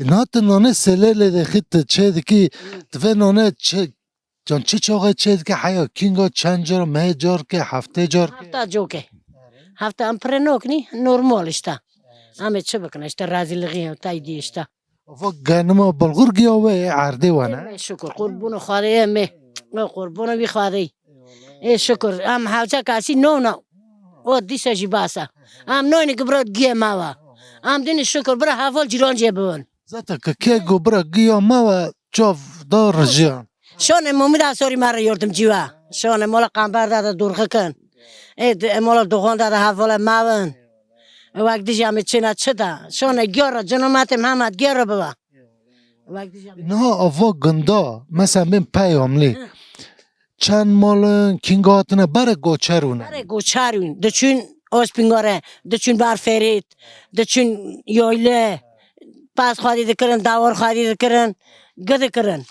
نات نانه سلال ده خیت چه دکی دفعه نانه چه جان چه چاقه چه دکی حیا کینگا چند جار مه جار که هفته جار که Hafta joke. Hafta amprenok ni normal işte. Ahmet çabuk işte razılığı taydi işte. و گنما بلغور گیا و عرده و نه شکر قربون خواهی می قربون بی خواهی شکر هم حوزه کسی نو و دیسه جی باسه هم نوینی که برات گیه ماوا هم دینی شکر برا حوال جیران جی بون زتا که که گبرا گیا ما و جاف دار جیان شون مومید اصاری مرا یردم جیوا شون مولا قنبر داده دورخه کن مولا دوغان داده حوال ماون وقت دیجی همه چینا چه ده شون گیاره جنومت محمد گیاره بوا نه آوا گندا مثلا بین پیاملی چند مال کینگاتنه بره گوچرونه برای گوچارون دچون آسپینگاره دچون برفرید دچون یایله پس خواهی دکرن داور خواهی دکرن گده کرن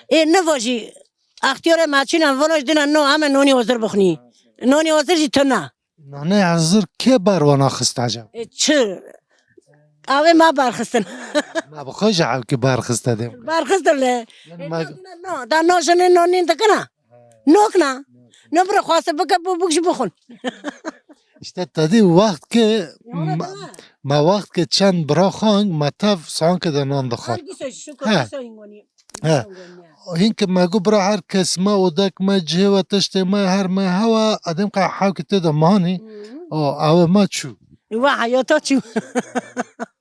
این نواجی اختیار مچین هم وناش دینن نه همه نونی وزر بخنی نونی وزر جی تو نه نانه حضر که بروانا خست عجب چه اوه ما برخستن ما بخواه جعب که برخسته دیم برخستن له نه دا ناشن نونی دکنه نوک نه نبره خواسته بکن بکش بخون işte تدی وقت که ما وقت که چند برا خانگ مطف سان که دنان دخواد ها ها این که مگو برا هر کس ما ودک ما جه و تشت ما هر ما هوا ادم که حاو که تدا مانی او ما چو و حیاتا چو